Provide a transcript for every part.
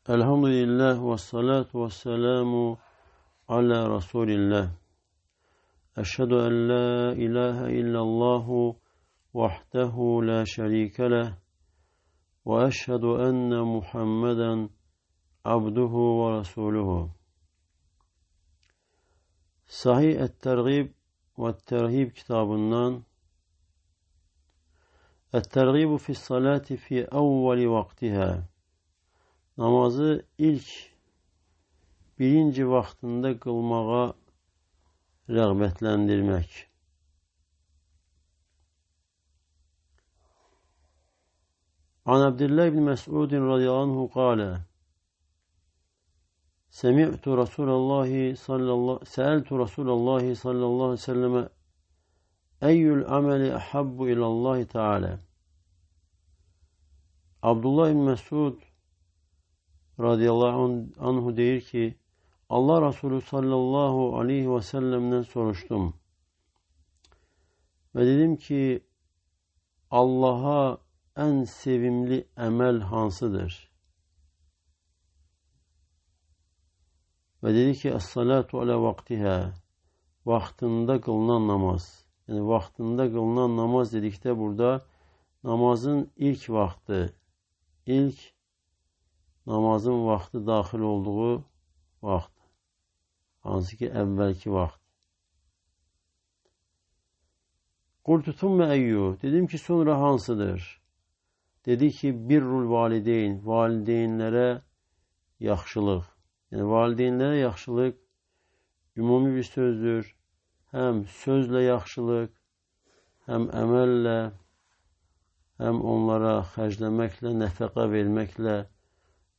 Elhamdülillah ve salatu ve selamu ala Resulillah. Eşhedü en la ilahe illallahu vahdehu la şerike leh ve eşhedü enne Muhammeden abduhu ve resuluhu. Sahih et-Tergib ve Terhib kitabından Et-Tergibu fi's-salati fi evveli vaktiha. Namazı birinci vaxtında qılmağa rəğbətləndirmək. An Abdullah ibn Mes'ud radiyallahu anhu qala: Semi'tu Rasulullah sallallahu aleyhi ve sellem eyyul ameli ahabbu ilallahi Teala. Abdullah ibn Mes'ud radıyallahu anhu deyir ki, Allah Resulü sallallahu aleyhi ve sellem'den soruştum. Ve dedim ki, Allah'a en sevimli emel hansıdır? Ve dedi ki, Es-salatu ala vaktiha. Vaktinde kılınan namaz. Yani vaktinde kılınan namaz dedikte burada namazın ilk vakti, namazın vaxtı daxil olduğu vaxt. Hansı ki, əvvəlki vaxt. Qultu thumme eyyu. Dedim ki, sonra hansıdır? Dedi ki, birrul valideyn. Valideynlərə yaxşılıq. Yəni, valideynlərə yaxşılıq ümumi bir sözdür. Həm sözlə yaxşılıq, həm əməllə, həm onlara xərcləməklə, nəfəqə verməklə,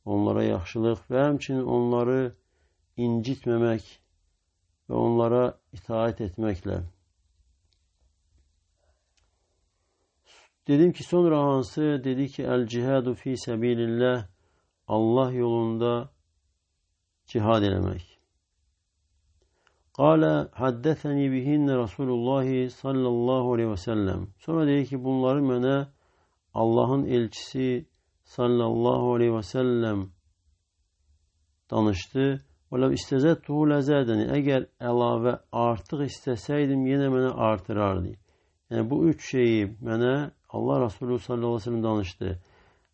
onlara yaxşılıq və həmçinin onları incitməmək və onlara itaat etməklə. Dedim ki, sonra hansı? Dedi ki, el-cihadu fi səbilillah, Allah yolunda cihad eləmək. Qala haddəthəni bihinnə Rasulullah sallallahu aleyhi və səlləm. Sonra dedi ki, bunları mənə Allahın elçisi sallallahu aleyhi ve sellem danıştı. وَلَوْ اِسْتَزَدْتُهُ لَزَادَنِ. Əgər əlavə artıq istəsəydim, yenə mənə artırardı. Yəni, bu üç şeyi mənə Allah Resulü sallallahu aleyhi ve sellem danıştı.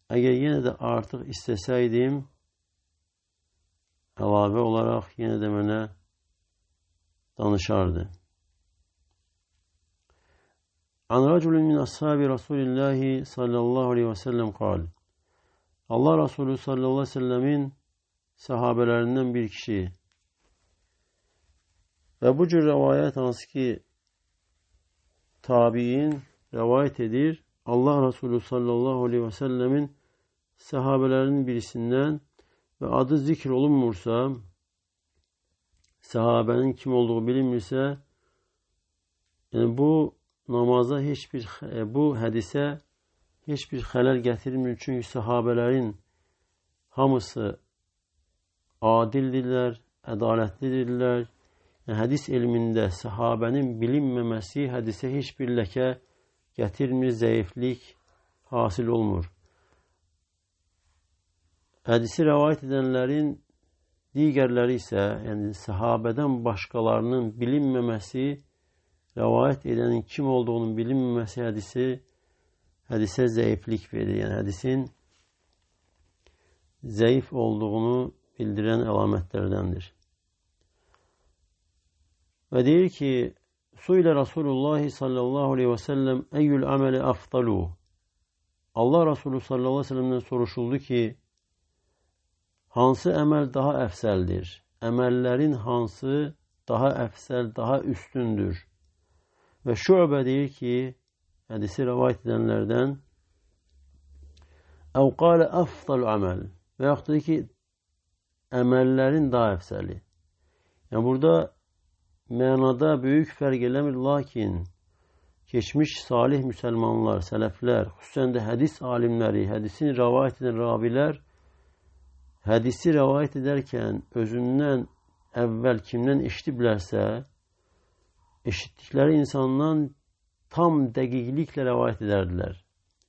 Əgər yenə də artıq istəsəydim, əlavə olaraq yenə də mənə danışardı. An raculun min ashabi Resulillahi sallallahu aleyhi ve sellem qal. Allah Resulü sallallahu aleyhi ve sellemin sahabelerinden bir kişi. Ve bu cür rivayet hansı ki tabi'in rivayet edir. Allah Resulü sallallahu aleyhi ve sellemin sahabelerinin birisinden ve adı zikr olunmursa, sahabenin kim olduğu bilinmirse, yani bu namaza bu hadise hiçbir xələl gətirmir. Çünki sahabələrin hamısı adildirlər, ədalətlidirlər. Yəni, hədis elmində sahabənin bilinməməsi hədisə heç bir ləkə gətirmir, zəiflik hasil olmur. Hədisi rəvayət edənlərin digərləri isə, yəni sahabədən başqalarının bilinməməsi, rəvayət edənin kim olduğunun bilinməməsi hədisə zəiflik verir. Yəni, hədisin zəif olduğunu bildirən əlamətlərdəndir. Və deyir ki, Suilə Rasulullah sallallahu aleyhi və səlləm eyyül əməli afdalu. Allah Resulü sallallahu aleyhi və səlləmdən soruşuldu ki, hansı əməl daha əfsəldir? Əməllərin hansı daha əfsəl, daha üstündür? Və Şu'bə deyir ki, hədisi rəvayət edənlərdən əv qalə əfdalu əməl və yaxud da ki, əməllərin daha əfsəli. Yəni, burada mənada böyük fərq eləmir, lakin keçmiş salih müsəlmanlar, sələflər, xüsusən də hədis alimləri, hədisin rəvayət edən ravilər, hədisi rəvayət edərkən özündən əvvəl kimdən eşitiblərsə, eşitdikləri insandan tam dəqiqliklə rəvayət edərdilər.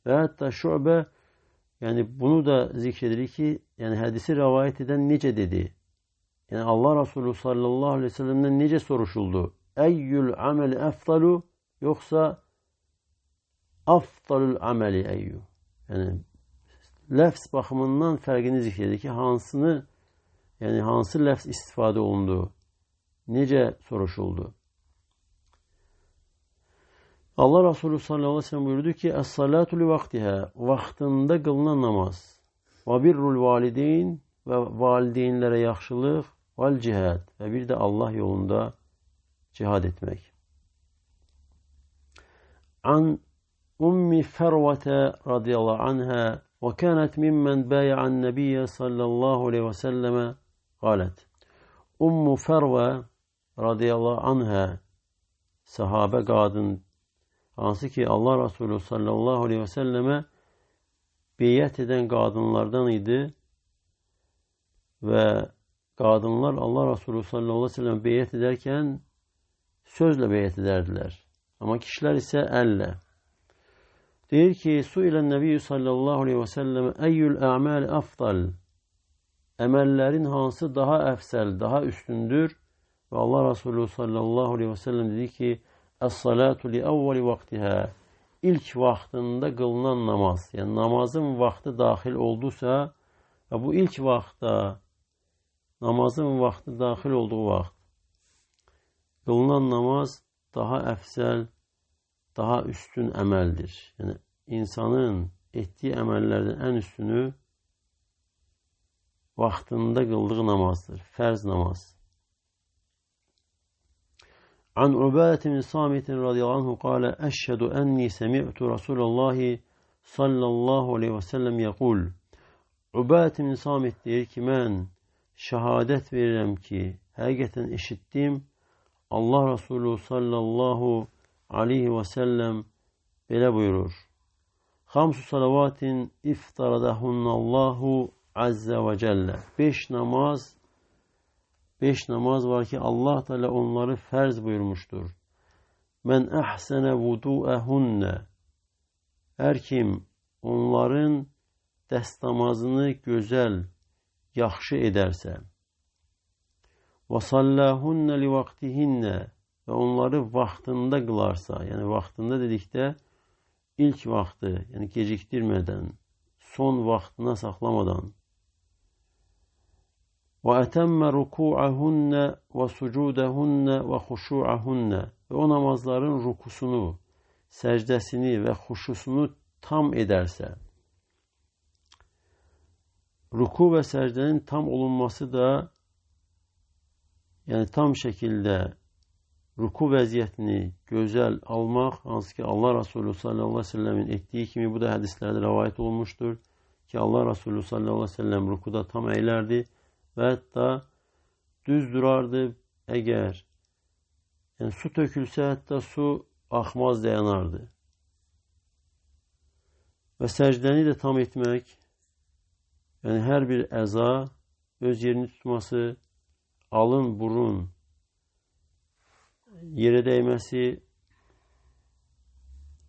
Və hətta Şu'bə, yəni bunu da zikr edir ki, yani hədisi rivayet eden necə dedi? Yani Allah Resulü sallallahu aleyhi ve sellem'den necə soruşuldu? Eyyül ameli efdalu yoksa afdalul ameli eyyü? Yani lafz baxımından fərqini zikr edir ki, hansını, yani hansı lafz istifadə olundu? Necə soruşuldu? Allah Resulü sallallahu aleyhi ve sellem buyurdu ki, Es-salatu li vaktiha, vaxtında qılınan namaz. Və birrul valideyn, və valideynlərə yaxşılıq, vel cihad, və bir də Allah yolunda cihad etmək. An Ummi Fervete radiyallahu anha ve kânet mimmen bâya'an nebiyye sallallahu aleyhi ve selleme galet. Ummu Ferve radiyallahu anha sahabe qadın, hansı ki Allah Resulü sallallahu aleyhi ve selleme beyət edən qadınlardan idi və qadınlar Allah Resulü sallallahu aleyhi ve sellem beyət edərkən sözlə beyət edərdilər. Amma kişilər isə əllə. Deyir ki, Suilən Nəbiyyü sallallahu aleyhi ve sellem eyyül a'mal afdal, əməllərin hansı daha əfsəl, daha üstündür? Və Allah Resulü sallallahu aleyhi ve sellem dedi ki, Es-salatu li evveli vaktihə, ilk vaxtında qılınan namaz. Yəni namazın vaxtı daxil oldusa və bu ilk vaxtda, namazın vaxtı daxil olduğu vaxt qılınan namaz daha əfsəl, daha üstün əməldir. Yəni insanın etdiyi əməllərdən ən üstünü vaxtında qıldığı namazdır. Fərz namaz. An Ubadət bin Samit radiyallahu anhu qala əşhədu ənni səmi'tu Rasulullahi sallallahu aleyhi və səlləm yəqul. Ubadət bin Samit deyir ki, mən şəhadət verirəm ki, həqiqətən eşitdim, Allah Resulü sallallahu aleyhi və səlləm belə buyurur. Xamsu salavatin iftaradəhunnallahu azze və cəllə. 5 namaz var ki, Allah Teala onları fərz buyurmuşdur. Mən əhsənə vudu'əhunnə. Hər kim onların dəstəmazını gözəl, yaxşı edərsə. Və sallahunnə li vaktihinnə. Və onları vaxtında qılarsa, yəni vaxtında dedikdə ilk vaxtı, yəni gecikdirmədən, son vaxtına saxlamadan. Və ətəmmə ruku'ahunnə və sucudahunnə və xuşu'ahunnə. Və o namazların rukusunu, səcdəsini və xuşusunu tam edərsə. Ruku və səcdənin tam olunması da, yəni tam şəkildə ruku vəziyyətini gözəl almaq, hansı ki Allah Resulü sallallahu aleyhi ve sellemin etdiyi kimi, bu da hədislərdə rəvayət olunmuşdur ki Allah Resulü sallallahu aleyhi ve sellem rukuda tam əylərdi və hətta düz durardı, əgər yəni su tökülsə, hətta su axmaz dayanardı. Və səcdəni də tam etmək, yəni hər bir əza öz yerini tutması, alın, burun yerə dəyməsi,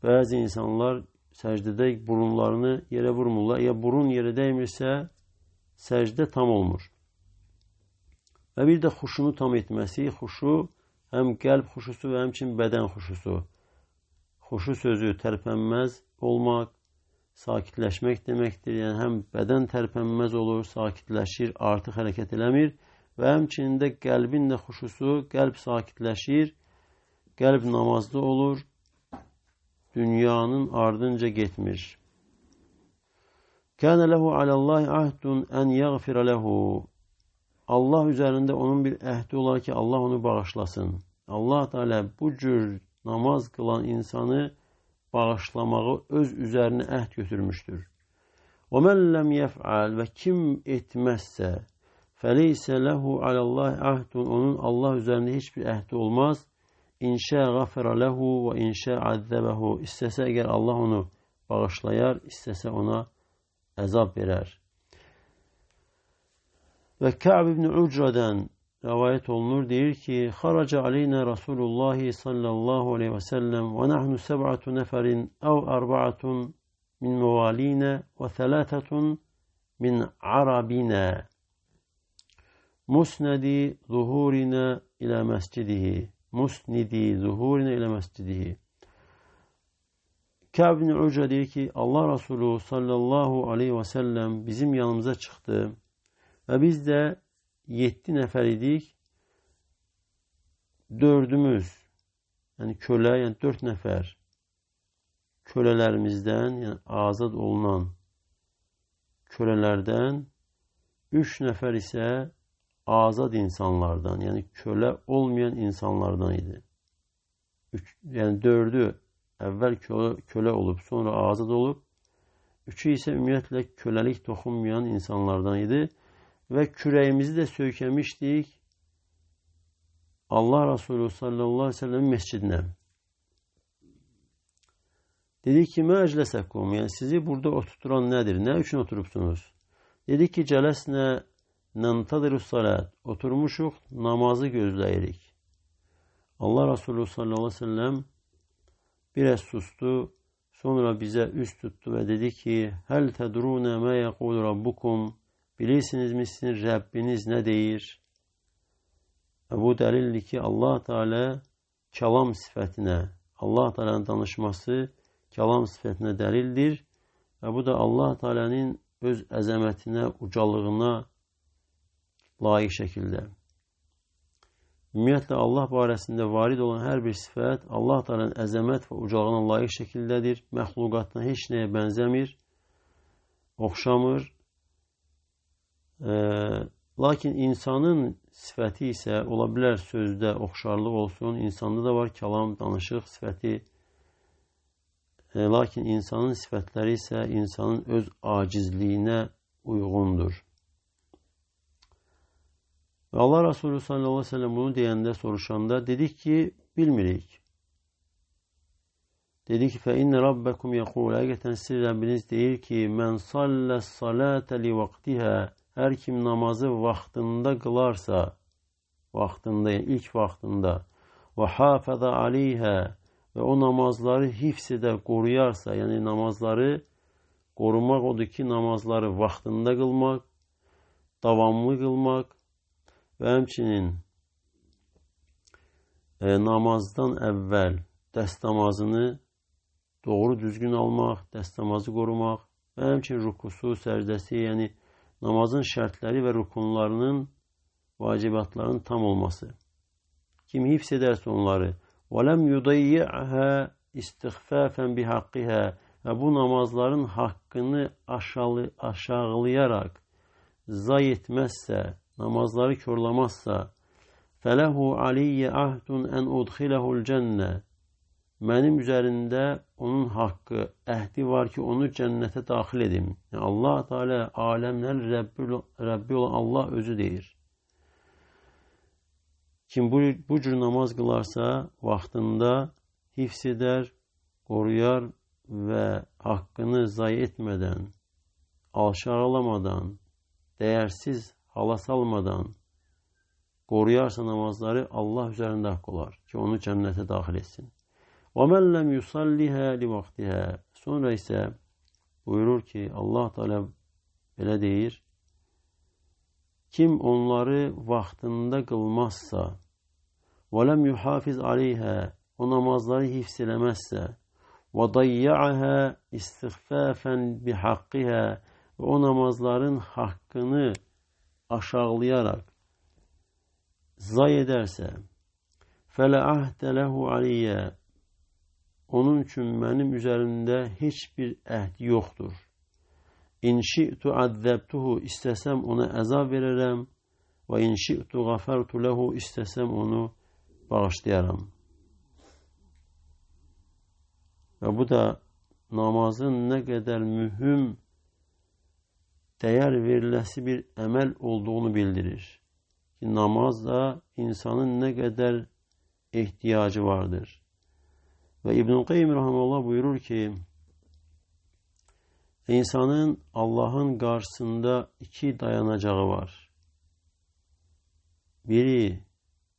bəzi insanlar səcdədə burunlarını yerə vurmurlar. Əgər burun yerə dəymirsə, səcdə tam olmur. Və bir də xuşunu tam etməsi, xuşu həm qəlb xuşusu və həmçin bədən xuşusu. Xuşu sözü tərpənməz olmaq, sakitləşmək deməkdir. Yəni həm bədən tərpənməz olur, sakitləşir, artıq hərəkət eləmir və həmçinin də qəlbin də xuşusu, qəlb sakitləşir, qəlb namazlı olur, dünyanın ardınca getmir. Kənə ləhu aləllahi ahdun ən yəğfirə ləhu. Allah üzərində onun bir əhdi olar ki, Allah onu bağışlasın. Allah Teala bu cür namaz qılan insanı bağışlamağı öz üzərinə əhd götürmüşdür. Və mən ləm yəf'al, və kim etməzsə, fəleysə ləhu aləllahi ahdun, onun Allah üzərində heç bir əhdi olmaz. İnşəğafirə ləhu və inşə əzzəbəhu. İstəsə əgər Allah onu bağışlayar, istəsə ona əzab verər. Və Ka'b ibn Ucrədən rəvayət olunur, deyir ki, xaraca aleynə Rasulullah sallallahu aleyhi və səlləm və nəhnu səb'atu nəfərin əv ərba'atun min məvalinə və thələtətun min arabina musnedi zuhurina ila mescidihi. Musnidi zuhurina ila mescidihi. Kâb bin Ucre diyor ki Allah Resulü sallallahu aleyhi ve sellem bizim yanımıza çıktı ve biz de 7 nefer idik. 4'ümüz yani köle, yani 4 nefer kölelerimizden, yani azad olunan kölelerden, 3 nefer ise azad insanlardan, yani köle olmayan insanlardan idi. Yani 4'ü evvel köle olup sonra azad olup, 3'ü ise ümumiyyətlə kölelik dokunmayan insanlardan idi. Ve küreğimizi de sökemiştik Allah Resulü sallallahu aleyhi ve sellem'in mescidine. Dedi ki meclesekum, yani sizi burada oturturan nedir? Ne için oturupsunuz? Dedi ki celesne nentadirus salat, oturmuşuk namazı gözleyirik. Allah Resulü sallallahu aleyhi ve sellem biraz sustu, sonra bize üst tuttu ve dedi ki hel tedrune ma yekul rabbukum, bilirsiniz mi sizin Rabbiniz ne deyir? Bu delildir ki Allah Teala kelam sıfatına, Allah Teala'nın danışması kelam sıfatına delildir. Ve bu da Allah Teala'nın öz əzəmətinə, ucalığına layık şəkildə. Ümumiyyətlə Allah barəsində varid olan hər bir sifət Allah Teala'nın əzəmət və ucalığına layık şəkildədir. Məxluqatına heç nəyə bənzəmir, oxşamır. Lakin insanın sifəti isə ola bilər sözdə oxşarlıq olsun, insanda da var kəlam, danışıq sifəti. Lakin insanın sifətləri isə insanın öz acizliyinə uyğundur. Və Allah Resulü sallallahu aleyhi ve sellem bunu deyəndə, soruşanda dedik ki, bilmirik. Dedik ki, فَاِنَّ رَبَّكُمْ يَقُولَ, həqiqətən siz Rəbbiniz deyir ki, مَنْ صَلَّ الصَّلَاةَ لِوَقْتِهَا, hər kim namazı vaxtında qılarsa, vaxtında, yəni ilk vaxtında, وَحَافَظَ عَلَيْهَا, və o namazları hifz edə, qoruyarsa, yəni namazları qorumaq odur ki, namazları vaxtında qılmaq, davamlı qılmaq və həmçinin namazdan əvvəl dəstəmazını doğru düzgün almaq, dəstəmazı qorumaq və həmçinin rukusu, səcdəsi, yəni namazın şərtləri və rukunlarının, vacibatlarının tam olması. Kim hifz edərsə onları, وَلَمْ يُضَيِّعْهَا اِسْتِغْفَافًا بِحَقِّهَا, və bu namazların haqqını aşağılayarak zay etmezsə, namazları körlamazsa, فَلَهُ عَلِيَّ عَهْدٌ أَنْ أُدْخِلَهُ الْجَنَّةِ, mənim üzərində onun haqqı, əhdi var ki, onu cənnətə daxil edim. Yəni, Allah Teala aləmlərin Rəbbi olan Allah özü deyir. Kim bu cür namaz qılarsa, vaxtında hifz edər, qoruyar və haqqını zayi etmədən, alçalamadan, dəyərsiz hala salmadan qoruyarsa namazları, Allah üzərində haqq olar ki, onu cənnətə daxil etsin. وَمَنْ لَمْ يُصَلِّهَا لِوَقْتِهَا, sonra isə buyurur ki, Allah Teala belə deyir, kim onları vaxtında qılmazsa, وَلَمْ يُحَافِظْ عَلَيْهَا, o namazları hifz eləməzsə, وَضَيَّعَهَا اِسْتِغْفَافًا بِحَقِّهَا, və o namazların haqqını aşağılayarak zay edərsə, فَلَا عَهْدَ لَهُ عَلِيَّ, onun üçün mənim üzərimdə heç bir əhd yoxdur. İn şi'tu azzabtuhu, istəsəm ona əzab verərəm, və in şi'tu ghafartu lehu, istəsəm onu bağışlayaram. Və bu da namazın nə qədər mühüm, dəyər veriləsi bir əməl olduğunu bildirir. Ki, namaz da insanın nə qədər ehtiyacı vardır. Və İbn-i Qayyim rahimehullah buyurur ki, insanın Allah'ın qarşısında 2 dayanacağı var. Biri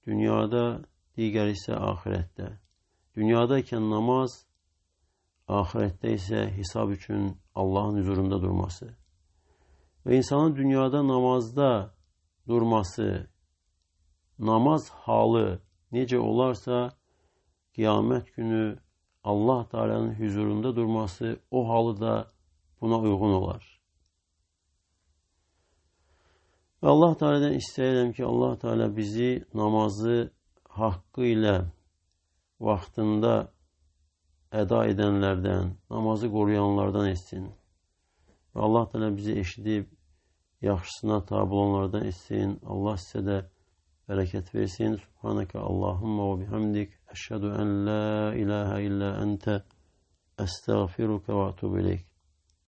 dünyada, digəri isə ahirətdə. Dünyadayken namaz, ahirette ise hesab üçün Allah'ın huzurunda durması. ve insanın dünyada namazda durması, namaz halı necə olarsa, qiyamət günü Allah Teala'nın huzurunda durması o halı da buna uyğun olar. Və Allah Teala'dan istəyirəm ki, Allah Teala bizi namazı haqqı ilə vaxtında əda edənlərdən, namazı qoruyanlardan etsin. Və Allah Teala bizi eşidib, yaxşısına tabi olanlardan etsin. Allah sizə də bərəkət versin. Subhanəkə Allahumma və bihamdik. Əşhədu ən la ilahə illə əntə əstəğfiruka və atubu ileyk.